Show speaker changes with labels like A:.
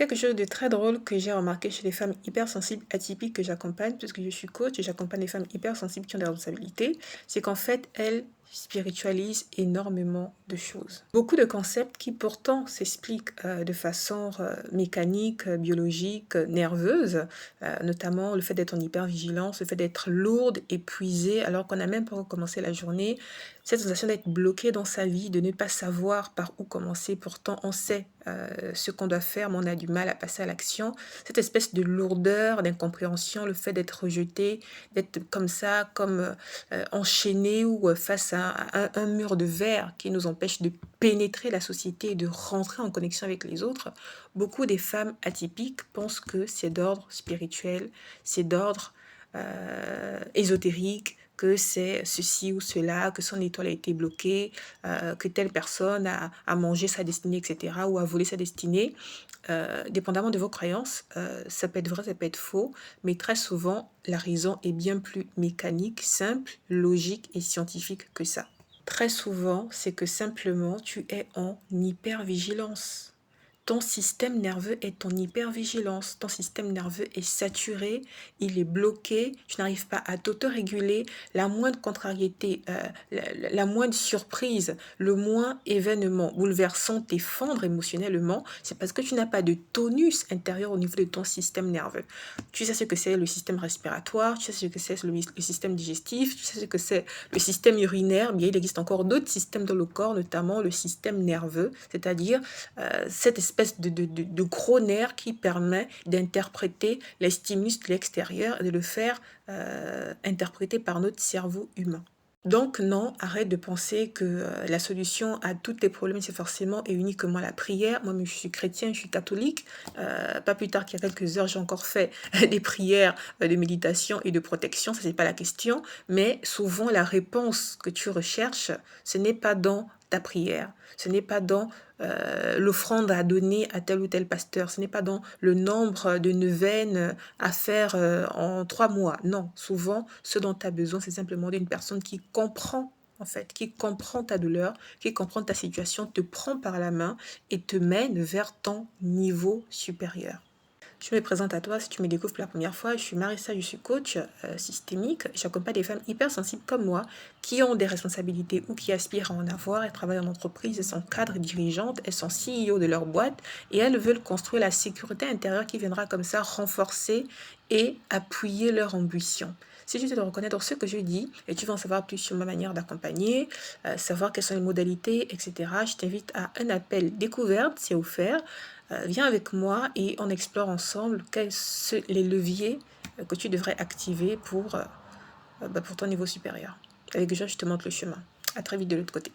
A: Quelque chose de très drôle que j'ai remarqué chez les femmes hypersensibles atypiques que j'accompagne, puisque je suis coach et j'accompagne les femmes hypersensibles qui ont des responsabilités, c'est qu'en fait, elles spiritualisent énormément de choses. Beaucoup de concepts qui pourtant s'expliquent de façon mécanique, biologique, nerveuse, notamment le fait d'être en hypervigilance, le fait d'être lourde, épuisée, alors qu'on n'a même pas recommencé la journée, cette sensation d'être bloqué dans sa vie, de ne pas savoir par où commencer, pourtant on sait ce qu'on doit faire, mais on a du mal à passer à l'action. Cette espèce de lourdeur, d'incompréhension, le fait d'être rejeté, d'être comme ça, comme enchaîné ou face à un mur de verre qui nous empêche de pénétrer la société et de rentrer en connexion avec les autres. Beaucoup des femmes atypiques pensent que c'est d'ordre spirituel, c'est d'ordre ésotérique, que c'est ceci ou cela, que son étoile a été bloquée, que telle personne a mangé sa destinée, etc., ou a volé sa destinée. Dépendamment de vos croyances, ça peut être vrai, ça peut être faux, mais très souvent, la raison est bien plus mécanique, simple, logique et scientifique que ça. Très souvent, c'est que simplement, tu es en hypervigilance. Ton système nerveux est en hypervigilance, ton système nerveux est saturé, il est bloqué, tu n'arrives pas à t'autoréguler, la moindre contrariété, la moindre surprise, le moins événement bouleversant t'effondre émotionnellement, c'est parce que tu n'as pas de tonus intérieur au niveau de ton système nerveux. Tu sais ce que c'est le système respiratoire, tu sais ce que c'est le système digestif, tu sais ce que c'est le système urinaire, mais il existe encore d'autres systèmes dans le corps, notamment le système nerveux, c'est-à-dire cette espèce de gros nerf qui permet d'interpréter les stimulus de l'extérieur et de le faire interpréter par notre cerveau humain. Donc non, arrête de penser que la solution à tous tes problèmes, c'est forcément et uniquement la prière. Moi, je suis chrétienne, je suis catholique. Pas plus tard qu'il y a quelques heures, j'ai encore fait des prières de méditation et de protection. Ça, c'est pas la question. Mais souvent, la réponse que tu recherches, ce n'est pas dans ta prière. Ce n'est pas dans l'offrande à donner à tel ou tel pasteur. Ce n'est pas dans le nombre de neuvaines à faire en 3 mois. Non, souvent, ce dont tu as besoin, c'est simplement d'une personne qui comprend, en fait, qui comprend ta douleur, qui comprend ta situation, te prend par la main et te mène vers ton niveau supérieur. Je me présente à toi si tu me découvres pour la première fois. Je suis Marissa, je suis coach systémique. J'accompagne des femmes hypersensibles comme moi qui ont des responsabilités ou qui aspirent à en avoir. Elles travaillent en entreprise, elles sont cadres dirigeantes, elles sont CEO de leur boîte et elles veulent construire la sécurité intérieure qui viendra comme ça renforcer et appuyer leur ambition. Si tu te reconnais dans ce que je dis et tu veux en savoir plus sur ma manière d'accompagner, savoir quelles sont les modalités, etc., je t'invite à un appel découverte, c'est offert. Viens avec moi et on explore ensemble quels sont les leviers que tu devrais activer pour ton niveau supérieur. Avec joie, je te montre le chemin. À très vite de l'autre côté.